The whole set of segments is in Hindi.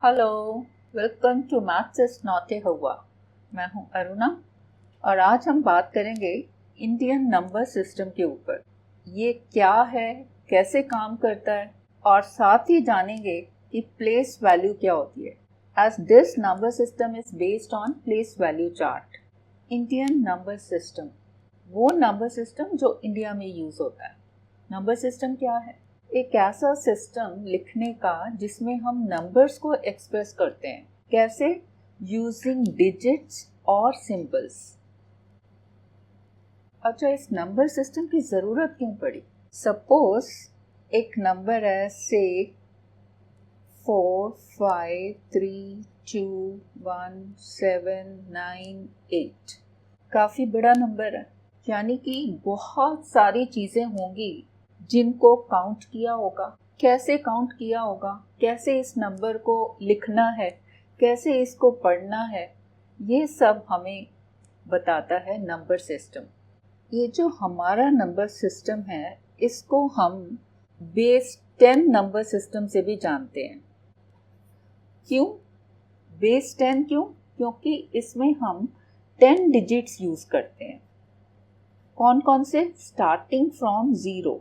Hello, welcome to maths is not a हुआ। मैं हूं अरुणा और आज हम बात करेंगे इंडियन नंबर सिस्टम के ऊपर। ये क्या है, कैसे काम करता है और साथ ही जानेंगे कि प्लेस वैल्यू क्या होती है। As this number system is based on place value chart. Indian number system वो नंबर सिस्टम जो इंडिया में यूज होता है। नंबर सिस्टम क्या है? एक ऐसा सिस्टम लिखने का जिसमें हम नंबर्स को एक्सप्रेस करते हैं। कैसे? यूजिंग डिजिट्स और सिंबल्स। अच्छा, इस नंबर सिस्टम की जरूरत क्यों पड़ी? सपोज एक नंबर है से 4 5 3 2 1 7 9 8। काफी बड़ा नंबर है, यानी कि बहुत सारी चीजें होंगी जिनको काउंट किया होगा। कैसे काउंट किया होगा, कैसे इस नंबर को लिखना है, कैसे इसको पढ़ना है, ये सब हमें बताता है नंबर सिस्टम। ये जो हमारा नंबर सिस्टम है, इसको हम बेस 10 नंबर सिस्टम से भी जानते हैं। क्यों बेस 10? क्योंकि इसमें हम 10 डिजिट्स यूज करते हैं। कौन कौन से? Starting from 0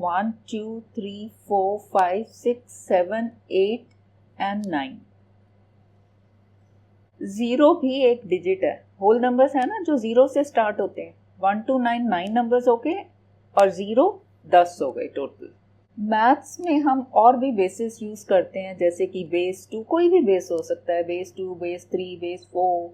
1 2 3 4 5 6 7 8 and 9। 0 भी एक डिजिट है। होल नंबर्स है ना जो 0 से स्टार्ट होते हैं। 1 to 9 9 नंबर्स हो गए और 0 10 हो गए टोटल। मैथ्स में हम और भी बेसिस यूज करते हैं, जैसे कि बेस 2, कोई भी बेस हो सकता है। बेस 2, बेस 3, बेस 4,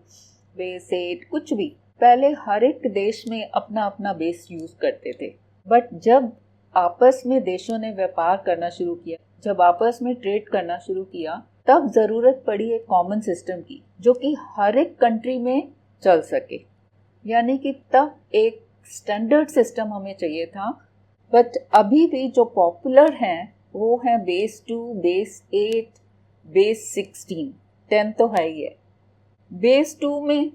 बेस 8, कुछ भी। पहले हर एक देश में अपना अपना बेस यूज करते थे, बट जब आपस में देशों ने व्यापार करना शुरू किया, जब आपस में ट्रेड करना शुरू किया, तब जरूरत पड़ी एक कॉमन सिस्टम की जो कि हर एक कंट्री में चल सके। यानी कि तब एक स्टैंडर्ड सिस्टम हमें चाहिए था। बट अभी भी जो पॉपुलर हैं वो है बेस 2, बेस 8, बेस 16। 10 तो है ही है। बेस 2 में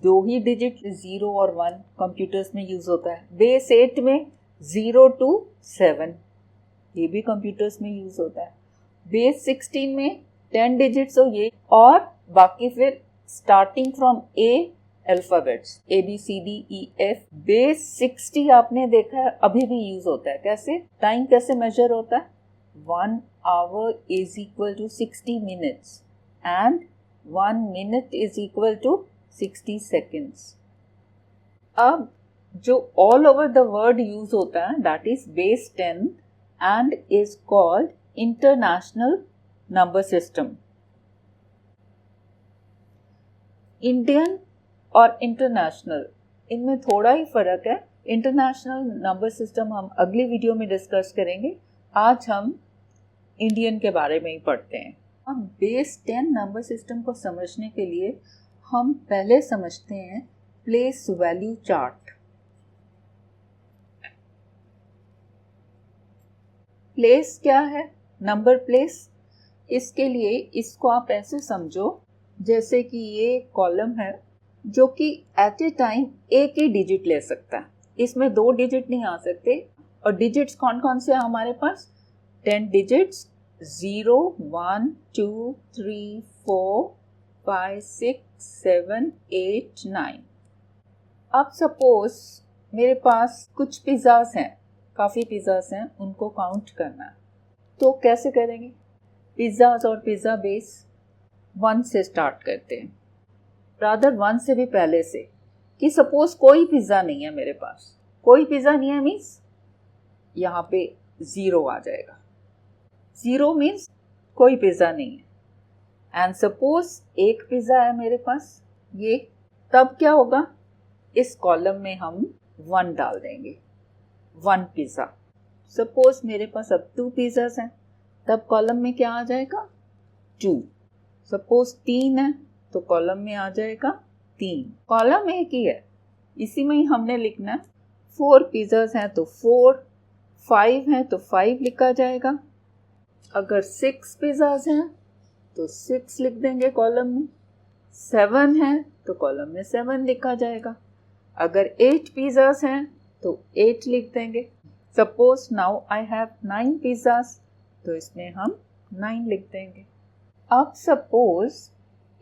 2 ही डिजिट 0 और 1 कंप्यूटर्स में यूज होता है। बेस 8 में 0 to 7, ये भी कंप्यूटर्स में यूज होता है। बेस 16 में 10 डिजिट्स हो ये, और बाकी फिर starting from A alphabets ABCDEF। Base 60 आपने देखा है अभी भी यूज होता है। कैसे? टाइम कैसे मेजर होता है? 1 hour is equal to 60 minutes and 1 minute is equal to 60 seconds। अब जो all over the world use होता है that is base 10 and is called international number system. Indian और इंटरनेशनल, इनमें थोड़ा ही फर्क है। इंटरनेशनल नंबर सिस्टम हम अगली वीडियो में डिस्कस करेंगे। आज हम इंडियन के बारे में ही पढ़ते हैं। अब बेस 10 नंबर सिस्टम को समझने के लिए हम पहले समझते हैं प्लेस वैल्यू चार्ट। प्लेस क्या है? Number place. इसके लिए इसको आप ऐसे समझो जैसे कि ये कॉलम है जो कि एट ए टाइम एक ही डिजिट ले सकता है। इसमें 2 डिजिट नहीं आ सकते। और डिजिट्स कौन कौन से हैं हमारे पास? 10 डिजिट्स, 0 1 2 3 4 5 6 7 8 9। अब सपोज मेरे पास कुछ पिज़्ज़ास हैं, काफ़ी पिज़्ज़ास हैं, उनको काउंट करना है। तो कैसे करेंगे? पिज़्ज़ास और पिज़्ज़ा बेस 1 से स्टार्ट करते हैं, रादर 1 से भी पहले से। कि सपोज कोई पिज़्ज़ा नहीं है मेरे पास। कोई पिज़्ज़ा नहीं है मीन्स यहाँ पे 0 आ जाएगा। 0 मीन्स कोई पिज़्ज़ा नहीं है। एंड सपोज एक पिज़्ज़ा है मेरे पास, ये, तब क्या होगा? इस कॉलम में हम 1 डाल देंगे। 1 पिज़्ज़ा। सपोज मेरे पास अब 2 पिज़्ज़ास हैं, तब कॉलम में क्या आ जाएगा? 2। सपोज 3 है तो कॉलम में आ जाएगा 3। कॉलम एक ही है, इसी में ही हमने लिखना है। 4 पिज़्ज़ास हैं तो 4, 5 हैं तो 5 लिखा जाएगा। अगर 6 पिज़्ज़ास हैं तो 6 लिख देंगे कॉलम में। 7 हैं तो कॉलम में 7 लिखा जाएगा। अगर 8 पिज़्ज़ास हैं तो 8 लिख देंगे। Suppose now I have 9 pizzas, तो इसमें हम 9 लिख देंगे। अब सपोज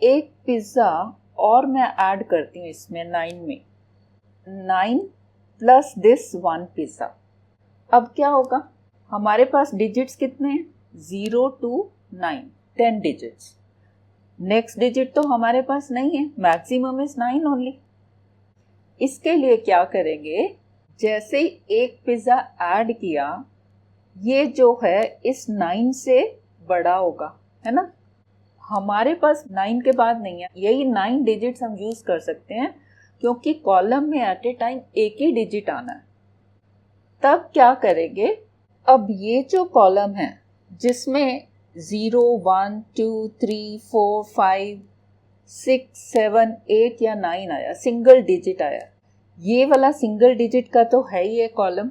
एक पिज़्ज़ा और मैं ऐड करती हूँ इसमें 9 में, 9 प्लस दिस 1 पिज़्ज़ा। अब क्या होगा, हमारे पास डिजिट्स कितने हैं, 0 to 9, 10 डिजिट्स। नेक्स्ट डिजिट तो हमारे पास नहीं है, मैक्सिमम इज 9 ओनली। इसके लिए क्या करेंगे, जैसे ही एक पिज़्ज़ा ऐड किया, ये जो है इस 9 से बड़ा होगा, है ना। हमारे पास 9 के बाद नहीं है, यही 9 डिजिट्स हम यूज कर सकते हैं क्योंकि कॉलम में एट ए टाइम एक ही डिजिट आना है। तब क्या करेंगे, अब ये जो कॉलम है जिसमें 0, 1, 2, 3, 4, 5, 6, 7, 8 या 9 आया, सिंगल डिजिट आया, ये वाला सिंगल डिजिट का तो है ही है कॉलम,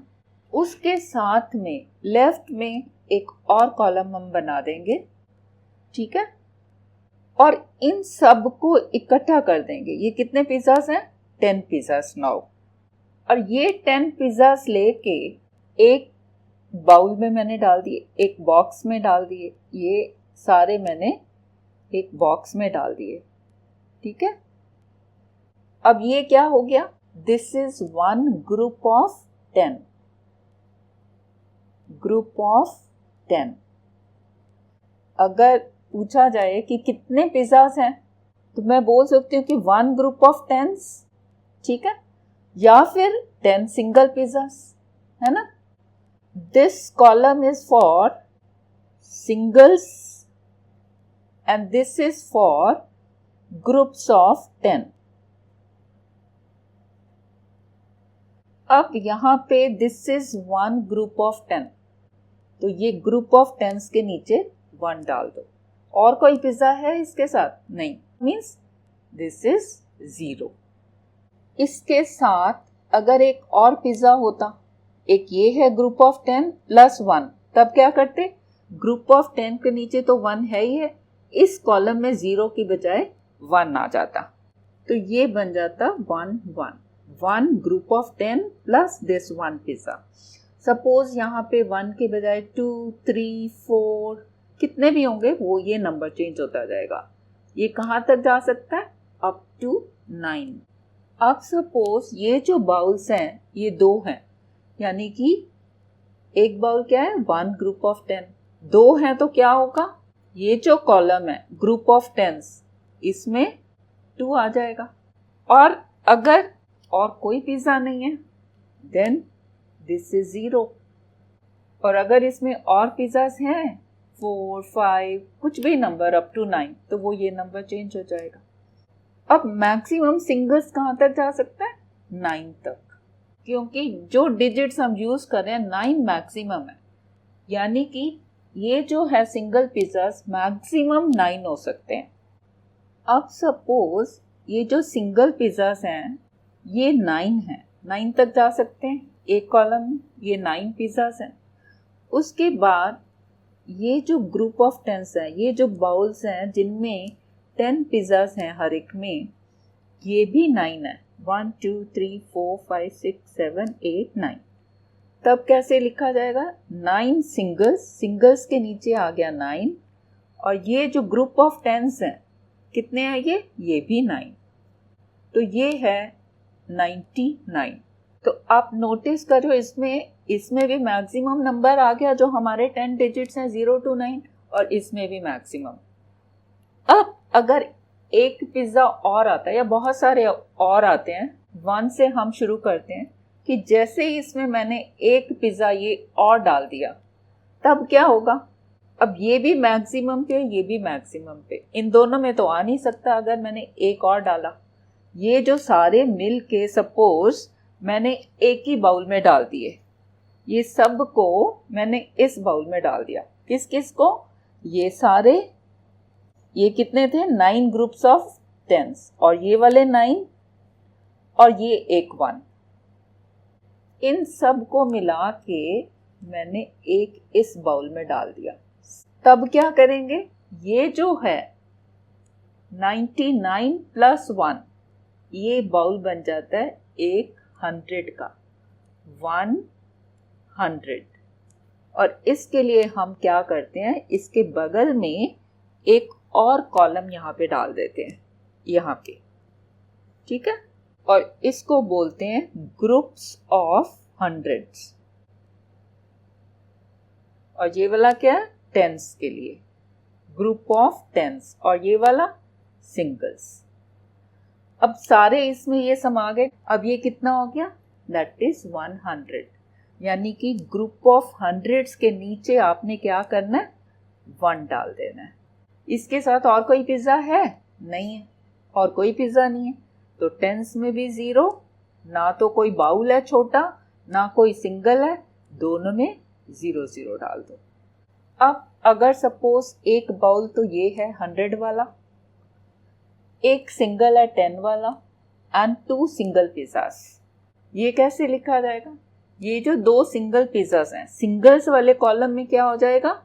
उसके साथ में लेफ्ट में एक और कॉलम हम बना देंगे, ठीक है। और इन सब को इकट्ठा कर देंगे। ये कितने पिज़्ज़ास हैं, 10 पिज़्ज़ास नाउ। और ये 10 पिज़्ज़ास लेके एक बाउल में मैंने डाल दिए, एक बॉक्स में डाल दिए, ये सारे मैंने एक बॉक्स में डाल दिए, ठीक है। अब ये क्या हो गया, this is 1 group of 10, group of 10। अगर पूछा जाए कि कितने पिज़्ज़ास हैं तो मैं बोल सकती हूँ कि 1 ग्रुप ऑफ 10, ठीक है, या फिर 10 सिंगल पिज़्ज़ास, है ना। This column is for singles and this is for groups of 10। अब यहां पे दिस इज 1 ग्रुप ऑफ 10, तो ये ग्रुप ऑफ 10 के नीचे 1 डाल दो। और कोई पिज़्ज़ा है इसके साथ, नहीं, मीन्स दिस इज 0। इसके साथ अगर एक और पिज़्ज़ा होता, एक ये है ग्रुप ऑफ 10 प्लस 1, तब क्या करते, ग्रुप ऑफ 10 के नीचे तो 1 है ही है, इस कॉलम में 0 की बजाय 1 आ जाता, तो ये बन जाता 1 1, 1 group of 10 plus this 1 pizza. Suppose यहाँ पे 1 के बजाय 2, 3, 4 कितने भी होंगे वो ये नंबर चेंज होता जाएगा। ये कहाँ तक जा सकता है, अप टू 9। अब सपोज ये जो बाउल्स हैं ये 2 हैं, यानी कि एक बाउल क्या है, 1 ग्रुप ऑफ 10, 2 हैं तो क्या होगा, ये जो कॉलम है ग्रुप ऑफ 10 इसमें 2 आ जाएगा। और अगर और कोई पिज़्ज़ा नहीं है देन दिस इज 0। और अगर इसमें और पिज़्ज़ास हैं 4, 5 कुछ भी नंबर अप टू 9, तो वो ये नंबर चेंज हो जाएगा। अब मैक्सिमम सिंगल्स कहाँ तक जा सकता है, 9 तक, क्योंकि जो डिजिट्स हम यूज कर रहे हैं 9 मैक्सिमम है, यानी कि ये जो है सिंगल पिज़्ज़ास मैक्सिमम 9 हो सकते हैं। अब सपोज ये जो सिंगल पिज़्ज़ास हैं ये 9 हैं, 9 तक जा सकते हैं एक कॉलम में, ये 9 पिज़्ज़ास हैं। उसके बाद ये जो ग्रुप ऑफ 10 हैं, ये जो बाउल्स हैं जिनमें 10 पिज़्ज़ास हैं हर एक में, ये भी 9 है, 1, 2, 3, 4, 5, 6, 7, 8, 9। तब कैसे लिखा जाएगा, 9 सिंगल्स, सिंगल्स के नीचे आ गया 9, और ये जो ग्रुप ऑफ 10 हैं कितने हैं ये भी 9, तो ये है 99। तो आप नोटिस करो इसमें भी मैक्सिमम नंबर आ गया जो हमारे 10 डिजिट्स हैं 0 to 9, और इसमें भी मैक्सिमम। अब अगर एक पिज़्ज़ा और आता है या बहुत सारे और आते हैं, 1 से हम शुरू करते हैं कि जैसे ही इसमें मैंने एक पिज़्ज़ा ये और डाल दिया तब क्या होगा, अब ये भी मैक्सिमम पे ये भी मैक्सिमम पे, इन दोनों में तो आ नहीं सकता अगर मैंने एक और डाला। ये जो सारे मिल के सपोज मैंने एक ही बाउल में डाल दिए, ये सब को मैंने इस बाउल में डाल दिया, किस किस को, ये सारे, ये कितने थे 9 ग्रुप्स ऑफ 10, और ये वाले 9 और ये एक 1, इन सब को मिला के मैंने एक इस बाउल में डाल दिया। तब क्या करेंगे, ये जो है 99 प्लस 1, ये बाउल बन जाता है एक 100 का, 100। और इसके लिए हम क्या करते हैं, इसके बगल में एक और कॉलम यहाँ पे डाल देते हैं, यहाँ पे, ठीक है। और इसको बोलते हैं ग्रुप्स ऑफ हंड्रेड्स। और ये वाला क्या है, टेंस के लिए, ग्रुप ऑफ टेंस। और ये वाला सिंगल्स। अब सारे इसमें ये समा गए। अब ये कितना हो गया, दैट इज 100। यानी कि ग्रुप ऑफ हंड्रेड्स के नीचे आपने क्या करना है, 1 डाल देना है। इसके साथ और कोई पिज्जा है, नहीं है, और कोई पिज्जा नहीं है, तो टेंस में भी 0, ना तो कोई बाउल है छोटा, ना कोई सिंगल है, दोनों में 0 0 डाल दो। अब अगर सपोज एक बाउल तो ये है 100 वाला, एक सिंगल है 10 वाला, एंड 2 सिंगल पिज्जास, ये कैसे लिखा जाएगा? ये जो 2 सिंगल पिज्जास हैं, सिंगल्स वाले कॉलम में क्या हो जाएगा,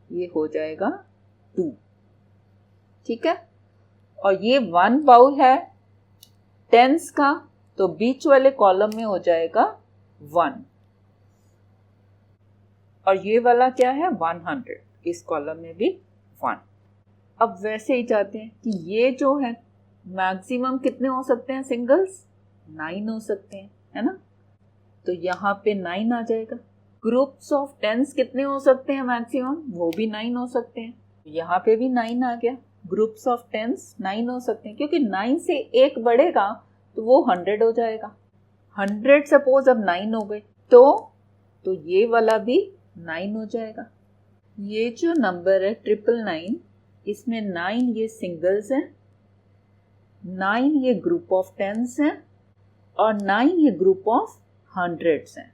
ये हो जाएगा 2, ठीक है। और ये 1 बाउल है टेंस का, तो बीच वाले कॉलम में हो जाएगा 1। और ये वाला क्या है, 100, इस कॉलम में भी 1। अब वैसे ही चाहते हैं कि ये जो है मैक्सिमम कितने हो सकते हैं सिंगल्स, 9 हो सकते हैं, है ना। तो यहाँ पे 9 आ जाएगा। ग्रुप्स ऑफ टेंस कितने हो सकते हैं मैक्सिमम, वो भी 9 हो सकते हैं। यहाँ पे भी 9 आ गया। ग्रुप्स ऑफ टेंस 9 हो सकते हैं, क्योंकि 9 से एक बढ़ेगा तो वो 100 हो जाएगा। 100 सपोज अब 9 हो गए, तो ये वाला भी 9 हो जाएगा। ये जो नंबर है 999, इसमें 9 ये सिंगल्स हैं, 9 ये ग्रुप ऑफ टेंस हैं, और 9 ये ग्रुप ऑफ हंड्रेड्स हैं,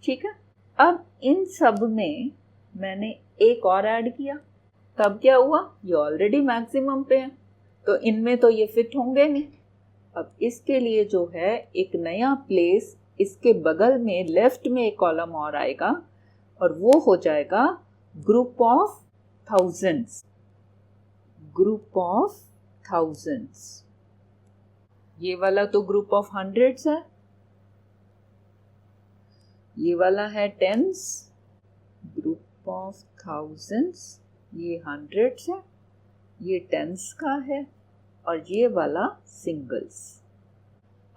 ठीक है। अब इन सब में मैंने एक और ऐड किया, तब क्या हुआ, ये ऑलरेडी मैक्सिमम पे है, तो इनमें तो ये फिट होंगे नहीं। अब इसके लिए जो है एक नया प्लेस, इसके बगल में लेफ्ट में एक कॉलम और आएगा, और वो हो जाएगा group of thousands. Group of thousands, ये वाला तो ग्रुप ऑफ हंड्रेड्स है, ये वाला है टेंस, ग्रुप ऑफ थाउजेंड्स, ये हंड्रेड्स है, ये टेंस का है, और ये वाला सिंगल्स।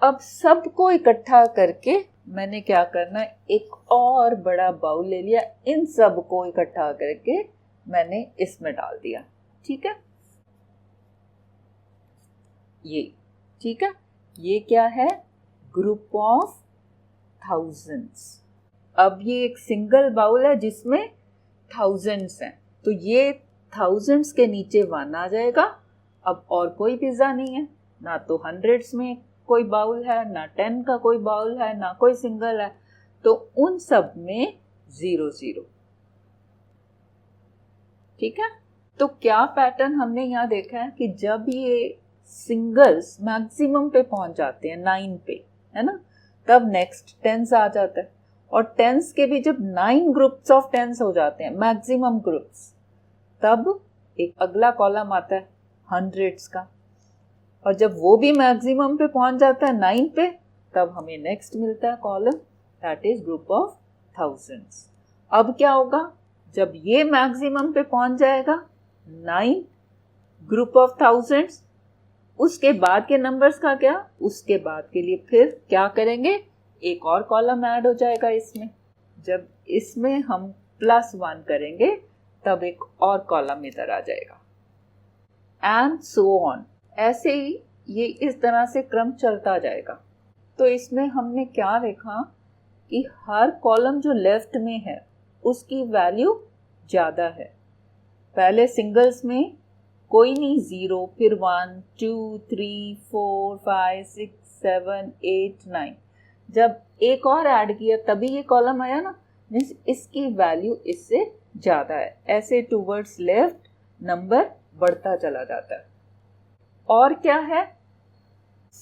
अब सबको इकट्ठा करके मैंने क्या करना, एक और बड़ा बाउल ले लिया, इन सबको इकट्ठा करके मैंने इसमें डाल दिया, ठीक है। ये ठीक है, ये क्या है, ग्रुप ऑफ थाउजेंड्स। अब ये एक सिंगल बाउल है जिसमें थाउजेंड्स हैं, तो ये थाउजेंड्स के नीचे 1 आ जाएगा। अब और कोई पिज्जा नहीं है, ना तो हंड्रेड्स में कोई बाउल है, ना 10 का कोई बाउल है, ना कोई सिंगल है, तो उन सब में 0 0, ठीक है। तो क्या पैटर्न हमने यहाँ देखा है कि जब ये सिंगल्स मैक्सिमम पे पहुंच जाते हैं 9 पे, है ना, तब नेक्स्ट टेंस आ जाता है। और टेंस के भी जब 9 ग्रुप्स ऑफ टेंस हो जाते हैं मैक्सिमम ग्रुप्स, तब एक अगला कॉलम आता है हंड्रेड्स का। और जब वो भी मैक्सिमम पे पहुंच जाता है 9 पे, तब हमें नेक्स्ट मिलता है column, that is group of thousands. अब क्या होगा, जब ये मैक्सिमम पे पहुंच जाएगा 9 ग्रुप ऑफ थाउजेंड्स, उसके बाद के नंबर्स का क्या, उसके बाद के लिए फिर क्या करेंगे, एक और कॉलम ऐड हो जाएगा इसमें। जब इसमें हम +1 करेंगे तब एक और कॉलम इधर आ जाएगा, एंड सो ऑन। ऐसे ही ये इस तरह से क्रम चलता जाएगा। तो इसमें हमने क्या देखा कि हर कॉलम जो लेफ्ट में है उसकी वैल्यू ज़्यादा है। पहले सिंगल्स में कोई नहीं, 0, फिर 1 2 3 4 5 6 7 8 9, जब एक और ऐड किया तभी ये कॉलम आया ना, मीन्स इसकी वैल्यू इससे ज़्यादा है। ऐसे टूवर्ड्स लेफ्ट नंबर बढ़ता चला जाता है। और क्या है,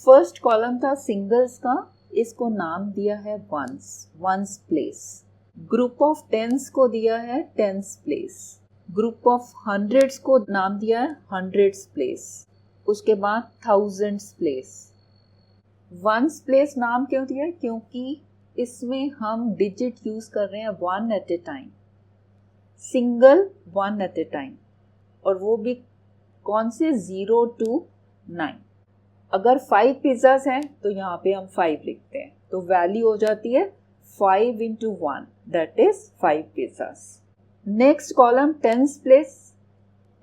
फर्स्ट कॉलम था सिंगल्स का, इसको नाम दिया है ones place. Group of tens को दिया है tens place. Group of hundreds को नाम दिया है हंड्रेड्स प्लेस। उसके बाद थाउजेंड्स प्लेस। वंस प्लेस नाम क्यों दिया, क्योंकि इसमें हम डिजिट यूज कर रहे हैं 1 at a time, single 1 at a time, और वो भी कौन से 0 to 9। अगर 5 पिज़्ज़ाज हैं तो यहाँ पे हम 5 लिखते हैं, तो वैल्यू हो जाती है 5 into 1, that is 5 pizzas. Next column tens place.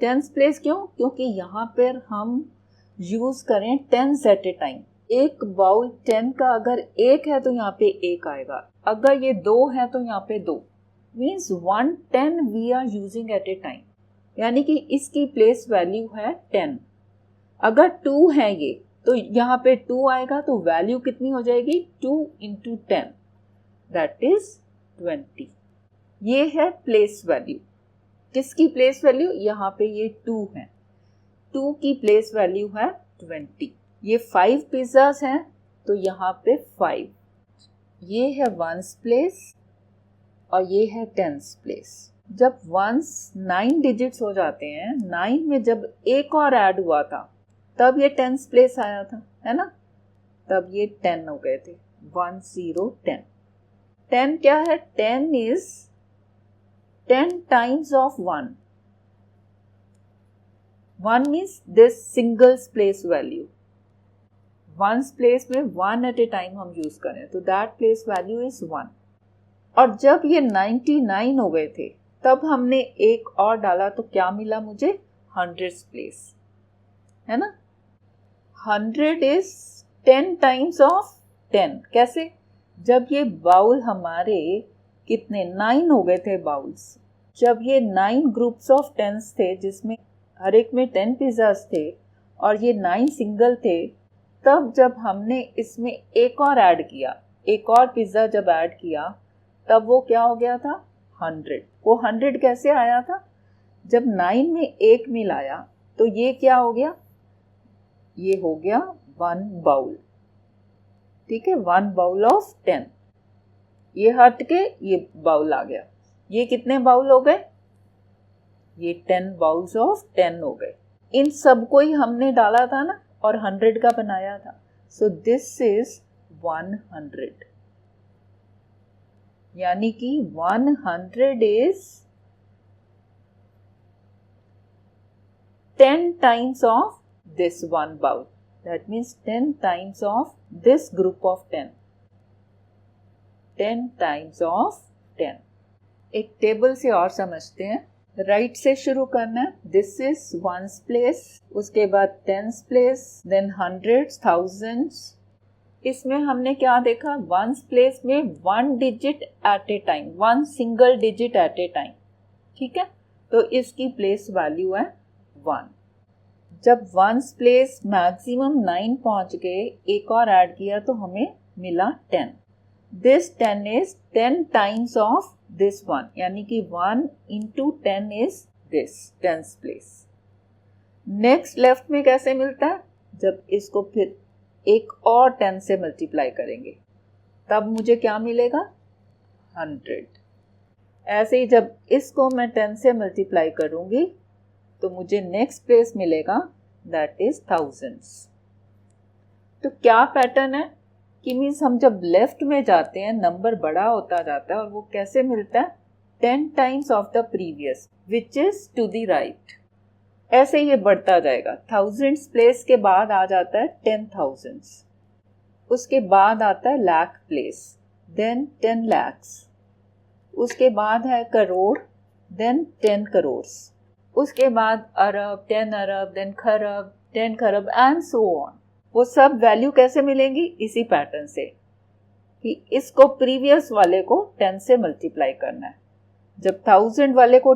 Tens place क्यों? क्योंकि यहाँ पर हम यूज़ करें 10 एट ए टाइम। एक बाउल 10 का अगर एक है तो यहाँ पे एक आएगा, अगर ये 2 है तो यहाँ पे 2, means 110 we are using at a time, यानी कि इसकी प्लेस वैल्यू है 10। अगर 2 है ये तो यहाँ पे 2 आएगा, तो वैल्यू कितनी हो जाएगी? 2 into 10, दैट इज 20। ये है प्लेस वैल्यू। किसकी प्लेस वैल्यू? यहाँ पे ये 2 है, 2 की प्लेस वैल्यू है 20। ये 5 पिज़्ज़ाज हैं तो यहाँ पे 5। ये है वंस प्लेस और ये है टेंस प्लेस। जब वंस 9 डिजिट्स हो जाते हैं, 9 में जब एक और ऐड हुआ था तब ये टेंस प्लेस आया था, है ना? तब ये 10 हो गए थे, 1 0 10। 10 क्या है? 10 is 10 times of 1. 1 means this single place value. One's place में 1 at a time हम यूज करें तो that place value is 1। और जब ये 99 हो गए थे तब हमने एक और डाला तो क्या मिला मुझे? 100's place, है ना? 100 is 10 times of 10। कैसे? जब ये बाउल हमारे कितने 9 हो गए थे बाउल्स, जब ये 9 ग्रुप्स ऑफ 10s थे जिसमें हर एक में 10 पिज़्ज़ाज थे और ये 9 सिंगल थे, तब जब हमने इसमें एक और ऐड किया, एक और पिज़्ज़ा जब ऐड किया तब वो क्या हो गया था? 100। वो 100 कैसे आया था? जब 9 में एक मिलाया तो ये क्या हो गया? ये हो गया 1 बाउल। ठीक है, 1 बाउल ऑफ 10। ये हट के ये बाउल आ गया। ये कितने बाउल हो गए? ये 10 बाउल्स ऑफ 10 हो गए। इन सबको ही हमने डाला था ना और 100 का बनाया था। सो दिस इज 100, यानी कि 100 is 10 times of this 1 bowl. That means 10 times of this group of 10. 10 times of 10. एक टेबल से और समझते हैं। राइट से शुरू करना है। दिस इज वंस प्लेस, उसके बाद tens place, then hundreds, thousands. इसमें हमने क्या देखा? वंस प्लेस में 1 digit at a time, 1 single digit at a time. ठीक है, तो इसकी प्लेस वैल्यू है 1। जब वंस प्लेस मैक्सिमम 9 पहुंच गए, एक और ऐड किया तो हमें मिला 10। This 10 is 10 times of this 1, यानी कि 1 into 10 is this tens place. Next left में कैसे मिलता है? जब इसको फिर एक और 10 से मल्टीप्लाई करेंगे तब मुझे क्या मिलेगा? 100। ऐसे ही जब इसको मैं 10 से मल्टीप्लाई करूंगी तो मुझे नेक्स्ट प्लेस मिलेगा, दैट इज थाउजेंड्स। तो क्या पैटर्न है कि मीन्स हम जब लेफ्ट में जाते हैं नंबर बड़ा होता जाता है और वो कैसे मिलता है? 10 times of the previous which is to the right. ऐसे ये बढ़ता जाएगा। थाउजेंड्स प्लेस के बाद आ जाता है 10,000, उसके बाद आता है लाख प्लेस, देन 10 lakhs, उसके बाद है करोड़, देन 10 crores, उसके बाद अरब, 10 अरब, देन खरब, 10 खरब एंड सो ऑन। वो सब वैल्यू कैसे मिलेंगी? इसी पैटर्न से कि इसको प्रीवियस वाले को 10 से मल्टीप्लाई करना है। जब 1000 वाले को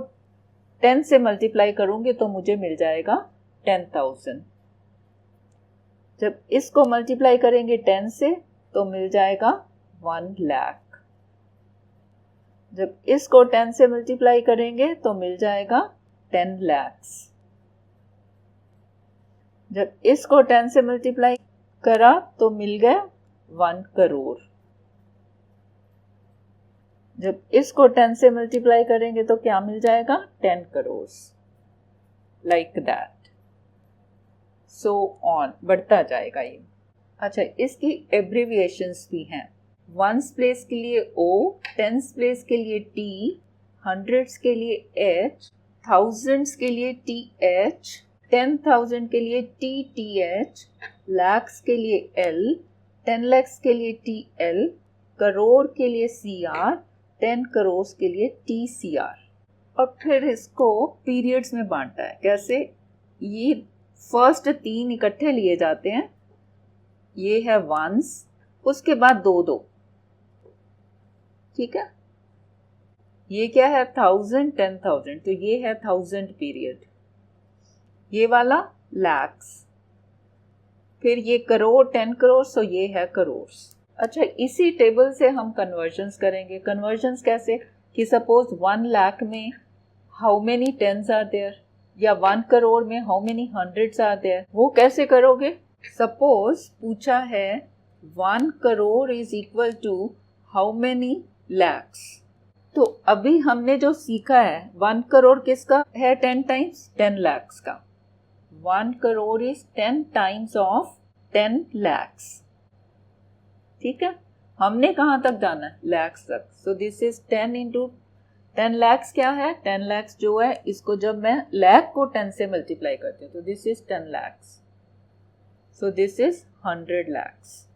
10 से मल्टीप्लाई करूंगी तो मुझे मिल जाएगा 10,000। जब इसको मल्टीप्लाई करेंगे 10 से तो मिल जाएगा 1 लाख। जब इसको 10 से मल्टीप्लाई करेंगे तो मिल जाएगा 10 lakhs। जब इसको 10 से मल्टीप्लाई करा तो मिल गया 1 करोड़। जब इसको 10 से मल्टीप्लाई करेंगे तो क्या मिल जाएगा? 10 crores, like that, so on, बढ़ता जाएगा ये। अच्छा, इसकी एब्रिविएशंस भी हैं। वंस प्लेस के लिए O, टेंस प्लेस के लिए T, हंड्रेड्स के लिए H, थाउजेंड्स के लिए TH, 10,000 के लिए TTH, lakhs के लिए L, 10 lakhs के लिए TL, करोड़ के लिए CR, 10 crores के लिए TCR। और फिर इसको पीरियड्स में बांटा है। कैसे? ये फर्स्ट 3 इकट्ठे लिए जाते हैं, ये है वंस, उसके बाद 2-2, ठीक है। ये क्या है? 1000, 10,000, तो ये है 1000 पीरियड। ये वाला लैक्स, फिर ये करोड़, 10 करोड़, तो ये है करोड़। अच्छा, इसी टेबल से हम कन्वर्जन्स करेंगे। कन्वर्जन्स कैसे? कि सपोज 1 लाख में how many tens are there, या 1 करोड़ में how many hundreds are there. वो कैसे करोगे? सपोज पूछा है 1 crore is equal to how many lakhs. तो अभी हमने जो सीखा है 1 करोड़ किसका है? 10 टाइम्स 10 लैक्स का। 1 crore is 10 times of 10 lakhs, ठीक है। हमने कहाँ तक जाना है? लैक्स तक। सो दिस इज 10 इंटू 10 लैक्स। क्या है? 10 लैक्स जो है, इसको जब मैं लैख को 10 से मल्टीप्लाई करती हूँ तो this is 10 lakhs. So this is 100 lakhs,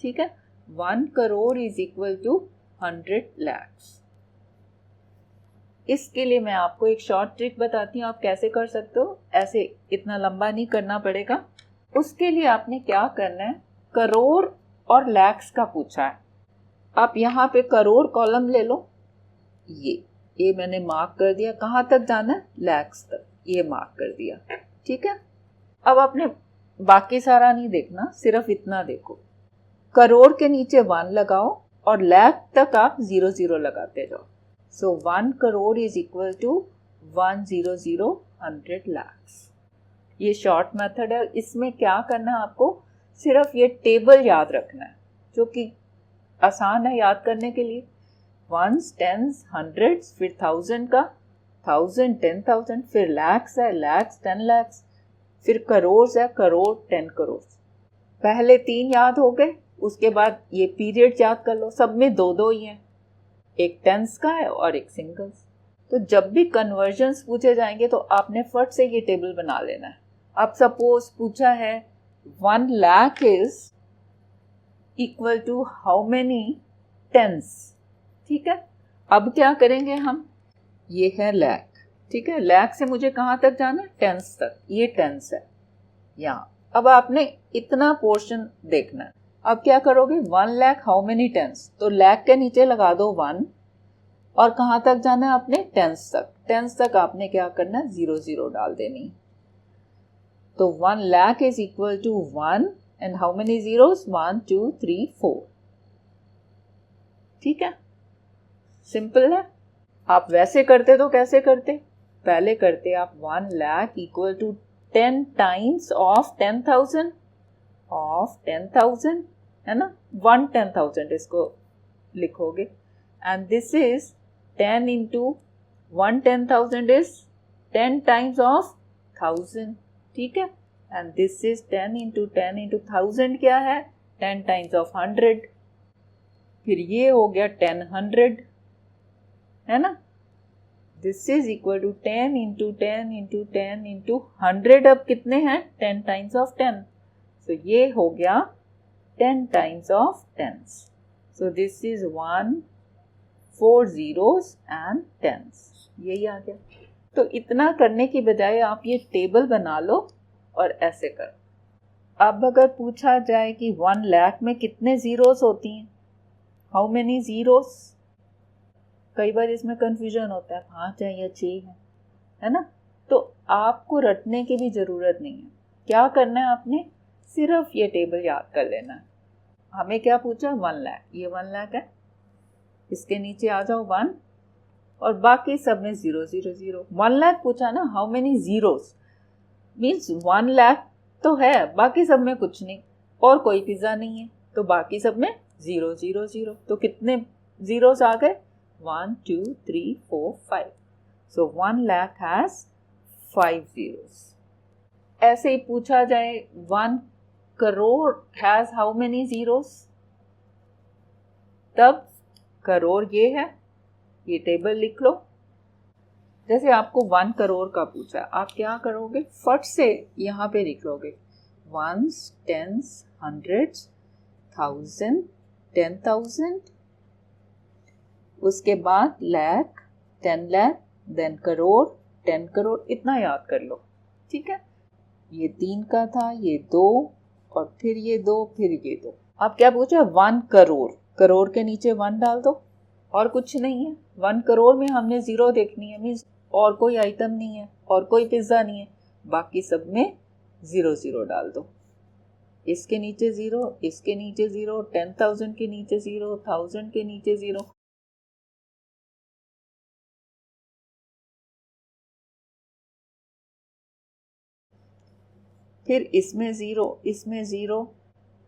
ठीक है। 1 crore is equal to 100 lakhs. इसके लिए मैं आपको एक शॉर्ट ट्रिक बताती हूँ, आप कैसे कर सकते हो। ऐसे इतना लंबा नहीं करना पड़ेगा। उसके लिए आपने क्या करना है, करोड़ और लैक्स का पूछा है। आप यहाँ पे करोड़ कॉलम ले लो, ये मैंने मार्क कर दिया। कहाँ तक जाना है? लैक्स तक, ये मार्क कर दिया, ठीक है। अब आपने बाकी सारा नहीं देखना, सिर्फ इतना देखो। करोड़ के नीचे 1 लगाओ और लैख तक आप 0 0 लगाते जाओ। So 1 crore is equal to 100 100 lakhs. ये शॉर्ट मेथड है। इसमें क्या करना है आपको? सिर्फ ये टेबल याद रखना है, जो कि आसान है याद करने के लिए। 1s, 10s, 100s, फिर 1000 का 1000, 10,000, फिर लैक्स है, लैक्स, 10 लैक्स, फिर करोड़ है, करोड़, 10 करोड़। पहले 3 याद हो गए, उसके बाद ये पीरियड याद कर लो। सब में 2-2 ही हैं, एक टेंस का है और एक सिंगल्स। तो जब भी कन्वर्जन्स पूछे जाएंगे तो आपने फट से ये टेबल बना लेना है। अब सपोज पूछा है 1 lakh is equal to how many tens, ठीक है। अब क्या करेंगे हम? ये है लैख, ठीक है। लैख से मुझे कहाँ तक जाना है? टेंस तक। ये टेंस है यहाँ। अब आपने इतना पोर्शन देखना है। अब क्या करोगे? 1 लाख हाउ मेनी टेंस, तो लैख के नीचे लगा दो 1 और कहाँ तक जाना है आपने? टेंस तक। टेंस तक आपने क्या करना है? 0 0 डाल देनी। तो 1 lakh is equal to 1 and how many zeros? 1 2 3 4, ठीक है। सिंपल है। आप वैसे करते तो कैसे करते? पहले करते आप 1 lakh equal to 10 times of 10,000 है ना। 1 10,000 इसको लिखोगे and this is 10 into 1 10,000 is 10 times of 1000, ठीक है। एंड दिस इज 10 इंटू 1000 क्या है? 10 टाइम्स ऑफ 100। फिर ये हो गया 10 100, है ना। This is equal to 10 into 10 into 10 into 100। अब कितने हैं? 10 टाइम्स ऑफ 10। सो ये हो गया 10 times of 10s। So this is 1 4 zeros and 10s। यही आ गया। तो इतना करने की बजाय आप ये टेबल बना लो और ऐसे करो। अब अगर पूछा जाए कि 1 लाख में कितने जीरोस होती हैं, हाउ मेनी जीरोस, कई बार इसमें कंफ्यूजन होता है 5 है या 6 है ना। तो आपको रटने की भी ज़रूरत नहीं है। क्या करना है आपने? सिर्फ ये टेबल याद कर लेना है। हमें क्या पूछा? 1 लाख, ये 1 लाख है, इसके नीचे आ जाओ 1 और बाकी सब में 0 0 0। 1 लाख पूछा ना, how many zeros, means 1 lakh तो है, बाकी सब में कुछ नहीं और कोई पिज़्ज़ा नहीं है, तो बाकी सब में 0 0 0। तो कितने जीरोस आ गए? 1 2 3 4 5। सो 1 लाख हैज 5 zeros। ऐसे ही पूछा जाए 1 crore has how many zeros, तब करोड़ ये है, ये टेबल लिख लो। जैसे आपको 1 करोड़ का पूछा, आप क्या करोगे, फट से यहाँ पे लिख लोगे, वंस, टेंस, हंड्रेड्स, 1000, 10,000, उसके बाद लाख, 10 लाख, देन करोड़, 10 करोड़, इतना याद कर लो। ठीक है, ये 3 का था, ये 2, और फिर ये 2, फिर ये 2। अब क्या पूछा, 1 करोड़, करोड़ के नीचे 1 डाल दो, और कुछ नहीं है। 1 करोड़ में हमने 0 देखनी है, मीन्स और कोई आइटम नहीं है, और कोई पिज्ज़ा नहीं है, बाकी सब में 0 0 डाल दो। इसके नीचे 0, इसके नीचे 0, 10,000 के नीचे 0, 1000 के नीचे 0। फिर इसमें 0, इसमें 0,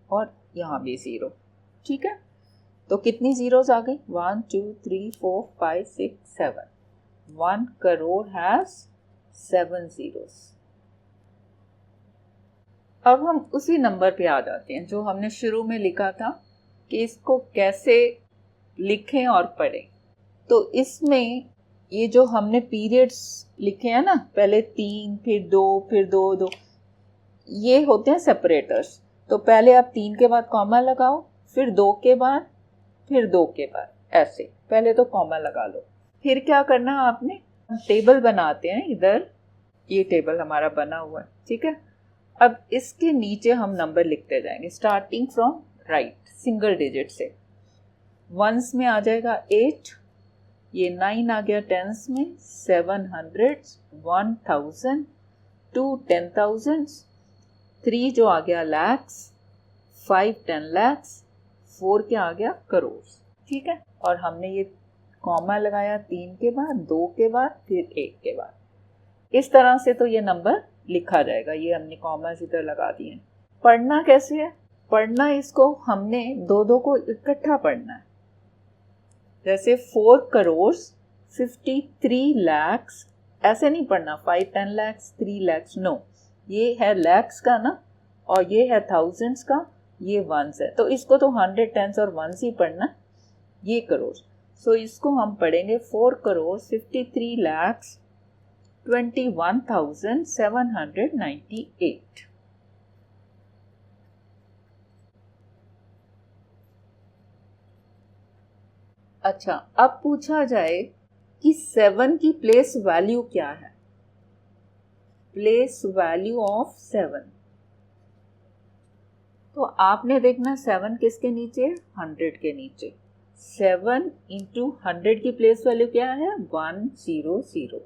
और यहाँ भी 0। ठीक है, तो कितनी जीरोस आ गई, 1 2 3 4 5 6 7। 1 करोड़ हैज 7 zeros। अब हम उसी नंबर पे आ जाते हैं जो हमने शुरू में लिखा था कि इसको कैसे लिखें और पढ़ें। तो इसमें ये जो हमने पीरियड्स लिखे हैं ना, पहले 3, फिर 2, फिर 2 2, ये होते हैं सेपरेटर्स। तो पहले आप 3 के बाद कॉमा लगाओ, फिर 2 के बाद, फिर 2 के बाद, ऐसे पहले तो कॉमा लगा लो। फिर क्या करना है आपने, टेबल बनाते हैं, इधर ये टेबल हमारा बना हुआ है। ठीक है, अब इसके नीचे हम नंबर लिखते जाएंगे starting from right, single digit से। वंस में आ जाएगा 8, ये 9 आ गया टेंस में, 700, 1000, 2 10,000, 3 जो आ गया लैक्स, 5 10 लैक्स, 4 क्या आ गया करोड़। ठीक है, और हमने ये कॉमा लगाया 3 के बाद, 2 के बाद, फिर 1 के बाद। इस तरह से तो ये नंबर लिखा जाएगा। ये हमने कॉमा इधर लगा दिए। पढ़ना कैसे है, पढ़ना इसको हमने 2 को इकट्ठा पढ़ना है। जैसे 4 करोड़ 53 लैक्स, ऐसे नहीं पढ़ना 5 10 लैक्स 3 लैक्स, नो, ये है लैक्स का ना, और ये है थाउजेंड्स का, ये वंस है, तो इसको तो 100 टेंस और वंस ही पढ़ना, ये करोड़। सो इसको हम पढ़ेंगे 4 करोड़ 53 लैक्स 21,798। अच्छा, अब पूछा जाए कि 7 की प्लेस वैल्यू क्या है, प्लेस वैल्यू ऑफ 7। तो आपने देखना 7 किसके नीचे, 100 के नीचे। 7 इंटू 100 की प्लेस वैल्यू क्या है, 100,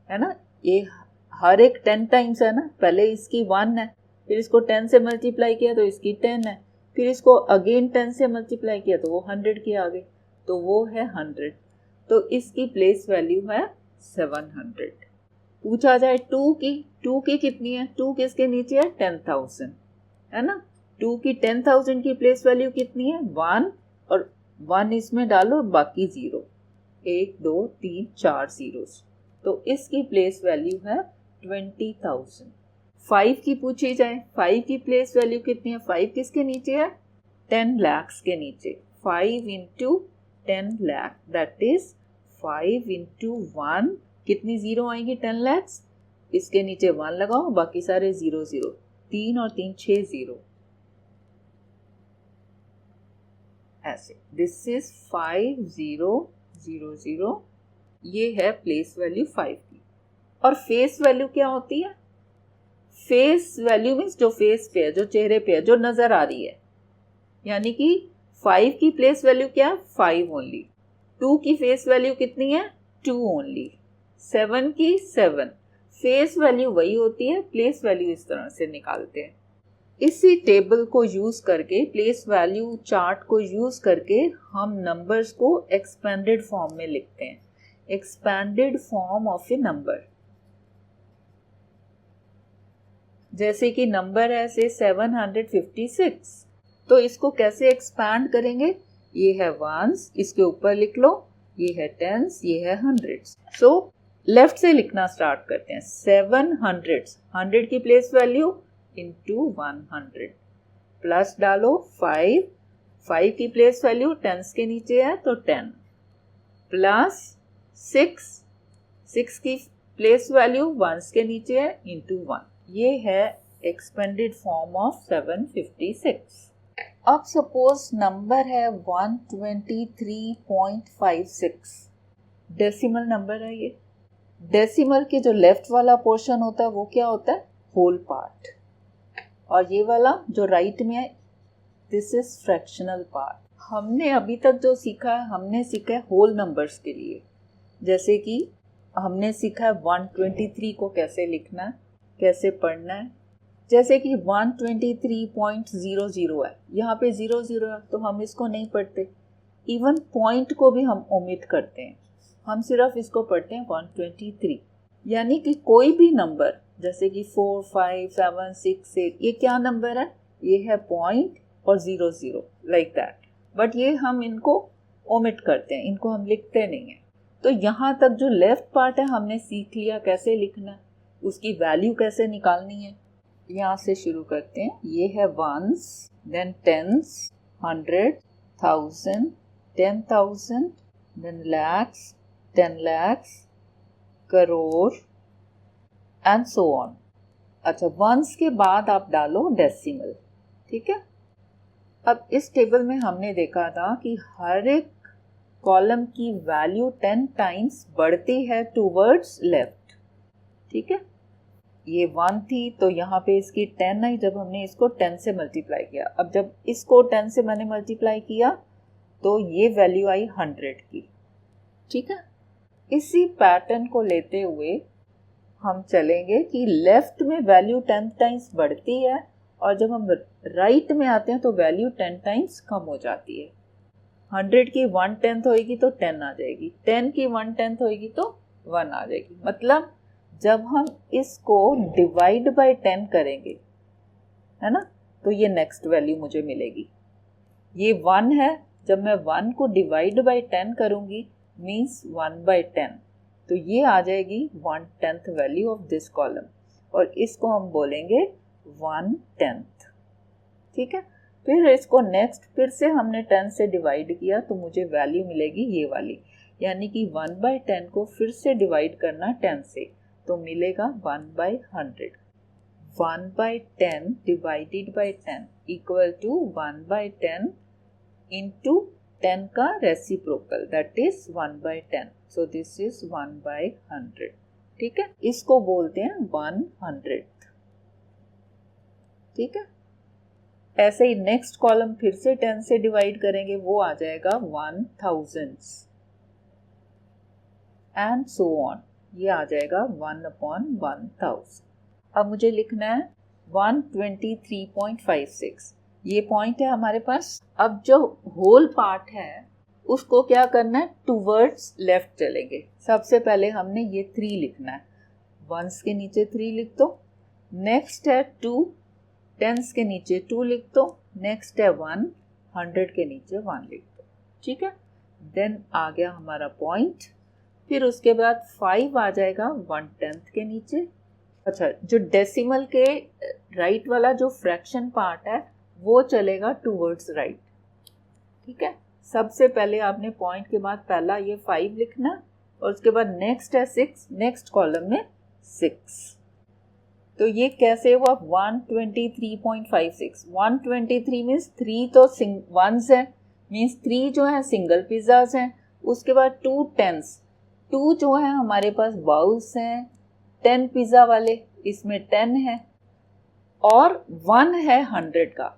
है ना। ये हर एक 10 टाइम्स है ना, पहले इसकी 1 है, फिर इसको 10 से मल्टीप्लाई किया तो इसकी 10 है, फिर इसको अगेन 10 से मल्टीप्लाई किया तो वो 100 की आ गई, तो वो है 100। तो इसकी प्लेस वैल्यू है 700। पूछा जाए 2 की, 2 की कितनी है, 2 किसके नीचे है, 10,000, है ना। 2 की 10,000 की प्लेस वैल्यू कितनी है, 1, और 1 इसमें डालो, बाकी 0, 1 2 3 4 जीरोस, तो इसकी प्लेस वैल्यू है 20,000। 5 की पूछी जाए, 5 की प्लेस वैल्यू कितनी है, 5 किसके नीचे है, 10 lakhs के नीचे। 5 into 10 lakh, that is 5 into 1, कितनी जीरो आएंगी, 10 lakhs, इसके नीचे 1 लगाओ, बाकी सारे 0 0, 3 और 3 6 0, ऐसे। दिस इज 5000, ये है प्लेस वैल्यू 5 की। और फेस वैल्यू क्या होती है, फेस वैल्यू मीन्स जो फेस पे है, जो चेहरे पे है, जो नजर आ रही है। यानी कि 5 की प्लेस वैल्यू क्या है, 5 ओनली। 2 की फेस वैल्यू कितनी है, 2 ओनली। 7 की 7। फेस वैल्यू वही होती है, प्लेस वैल्यू इस तरह से निकालते हैं। इसी टेबल को यूज करके, प्लेस वैल्यू चार्ट को यूज करके हम नंबर्स को एक्सपेंडेड फॉर्म में लिखते हैं। Expanded form of A number, जैसे कि नंबर है से 756, तो इसको कैसे एक्सपैंड करेंगे, ये है वंस, इसके ऊपर लिख लो, ये है टेंस, ये है हंड्रेड्स। सो लेफ्ट से लिखना स्टार्ट करते हैं। 700, 100 की प्लेस वैल्यू इंटू 100, प्लस डालो 5, 5 की प्लेस वैल्यू टेंस के नीचे है तो 10, प्लस 6, 6 की प्लेस वैल्यू वंस के नीचे है इंटू 1। ये है एक्सपेंडेड फॉर्म ऑफ 756। अब सपोज नंबर है 123.56, डेसिमल नंबर है ये। डेसिमल के जो लेफ्ट वाला पोर्शन होता है वो क्या होता है? Whole part. और ये वाला जो राइट में है, दिस इज फ्रैक्शनल पार्ट। हमने अभी तक जो सीखा है, हमने सीखा है होल नंबर्स के लिए। जैसे कि हमने सीखा है 123 को कैसे लिखना है, कैसे पढ़ना है। जैसे कि 123.00 है, यहाँ पे 00 है तो हम इसको नहीं पढ़ते। इवन पॉइंट को भी हम ओमिट करते हैं, हम सिर्फ इसको पढ़ते हैं 123। यानी कि कोई भी नंबर जैसे कि 4, 5, 7, 6, 8, ये क्या नंबर है? ये है पॉइंट और 00 लाइक दैट। बट ये हम इनको ओमिट करते हैं, इनको हम लिखते नहीं हैं। तो यहाँ तक जो लेफ्ट पार्ट है हमने सीख लिया कैसे लिखना है, उसकी वैल्यू कैसे निकालनी है। यहाँ से शुरू करते हैं। ये है ones, then tens, 100, 1000, 10,000, then lakhs, 10 lakhs, crore and so on. अच्छा, वंस के बाद आप डालो डेसिमल, ठीक है। अब इस टेबल में हमने देखा था कि हर एक कॉलम की वैल्यू 10 टाइम्स बढ़ती है टूवर्ड्स लेफ्ट, ठीक है। ये 1 थी तो यहाँ पे इसकी 10 आई जब हमने इसको 10 से मल्टीप्लाई किया। अब जब इसको 10 से मैंने मल्टीप्लाई किया तो ये वैल्यू आई 100 की, ठीक है। इसी पैटर्न को लेते हुए हम चलेंगे कि लेफ्ट में वैल्यू 10 टाइम्स बढ़ती है और जब हम राइट में आते हैं तो वैल्यू 10 टाइम्स कम हो जाती है। 100 की 1/10 होएगी तो 10 आ जाएगी, 10 की 1/10 होएगी तो 1 आ जाएगी। मतलब जब हम इसको डिवाइड बाय 10 करेंगे, है ना, तो ये नेक्स्ट वैल्यू मुझे मिलेगी। ये 1 है, जब मैं 1 को डिवाइड बाय 10 करूंगी मीन्स 1/10, तो ये आ जाएगी 1/10 वैल्यू ऑफ दिस कॉलम और इसको हम बोलेंगे 1/10, ठीक है। फिर इसको नेक्स्ट फिर से हमने 10 से डिवाइड किया तो मुझे वैल्यू मिलेगी ये वाली, यानी कि 1/10 को फिर से डिवाइड करना 10 से तो मिलेगा 1/100। 1/10 divided by 10 equal to 1/10 into 10 का reciprocal that is 1/10, so this is 1/100, ठीक है। इसको बोलते हैं 100, ठीक है। ऐसे ही नेक्स्ट कॉलम फिर से 10 से डिवाइड करेंगे, वो आ जाएगा 1000 एंड सो ऑन, ये आ जाएगा 1/1000। अब मुझे लिखना है 123.56, ये पॉइंट है हमारे पास। अब जो होल पार्ट है उसको क्या करना है, टूवर्ड्स लेफ्ट चलेंगे। सबसे पहले हमने ये 3 लिखना है, वंस के नीचे 3 लिख दो। नेक्स्ट है 2, टेंस के नीचे 2 लिख दो। नेक्स्ट है 1, 100 के नीचे 1 लिख दो, ठीक है। देन आ गया हमारा पॉइंट। फिर उसके बाद 5 आ जाएगा 1/10 के नीचे। अच्छा, जो डेसिमल के राइट वाला जो फ्रैक्शन पार्ट है वो चलेगा टूवर्ड्स राइट, ठीक है। सबसे पहले आपने पॉइंट के बाद पहला ये 5 लिखना और उसके बाद नेक्स्ट है 6, नेक्स्ट कॉलम में 6। तो ये कैसे हुआ 123.56। 123 मीन्स 3 तो वंस है, मीन्स 3 जो है सिंगल पिज्जाज हैं। उसके बाद 2 टेंस, 2 जो है हमारे पास बाउल्स हैं 10 पिज्जा वाले, इसमें 10 है और 1 है 100 का।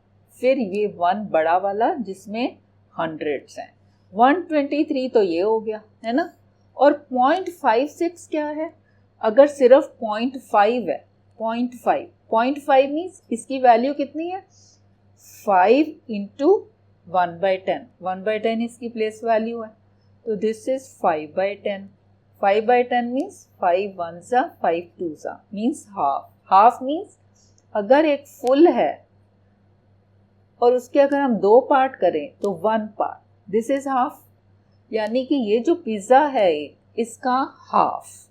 फिर ये 1 बड़ा वाला जिसमें 100 हैं। 123 तो ये हो गया, है ना। और 0.56 क्या है? अगर सिर्फ 0.5 है, 0.5 मीन्स इसकी वैल्यू कितनी है 5 इंटू 1/10, 1/10 इसकी प्लेस वैल्यू है, तो दिस इज 5/10। 5/10 मीन्स 5 1 सा 5 2 सा मीन्स हाफ। हाफ मीन्स अगर एक फुल है और उसके अगर हम 2 पार्ट करें तो 1 पार्ट, दिस इज हाफ। यानी कि ये जो पिज्जा है इसका हाफ,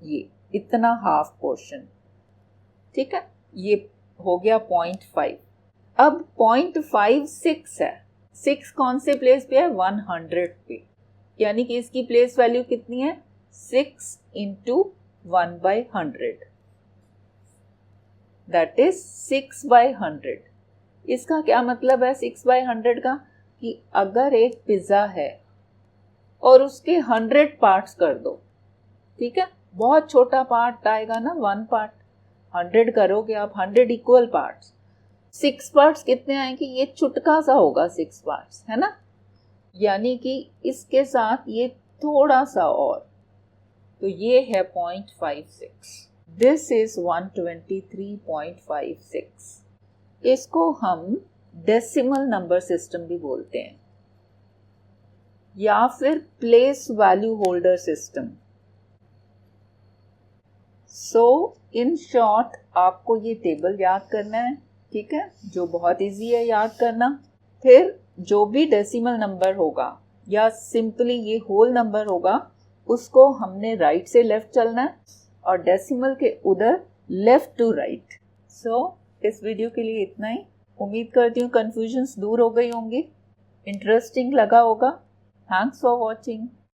ये इतना हाफ पोर्शन, ठीक है। ये हो गया 0.5। अब 0.56 है, 6 कौन से प्लेस पे है 100 पे, यानी कि इसकी प्लेस वैल्यू कितनी है 6 इंटू 1/100, दैट इज 6/100। इसका क्या मतलब है 6/100 का, कि अगर एक पिज्ज़ा है और उसके 100 पार्ट्स कर दो, ठीक है, बहुत छोटा पार्ट आएगा ना 1 पार्ट, 100 करोगे आप 100 इक्वल पार्ट्स, 6 पार्ट्स कितने आएंगे, ये चुटका सा होगा 6 पार्ट्स, है ना, यानी कि इसके साथ ये थोड़ा सा और, तो ये है 0.56, दिस इज 123.56। इसको हम डेसिमल नंबर सिस्टम भी बोलते हैं या फिर place value holder system. So in short आपको ये टेबल याद करना है, ठीक है, जो बहुत इजी है याद करना। फिर जो भी डेसिमल नंबर होगा या सिंपली ये होल नंबर होगा, उसको हमने राइट से लेफ्ट चलना है और डेसिमल के उधर लेफ्ट टू राइट। सो इस वीडियो के लिए इतना ही। उम्मीद करती हूँ कन्फ्यूजन्स दूर हो गई होंगी, इंटरेस्टिंग लगा होगा। Thanks for watching.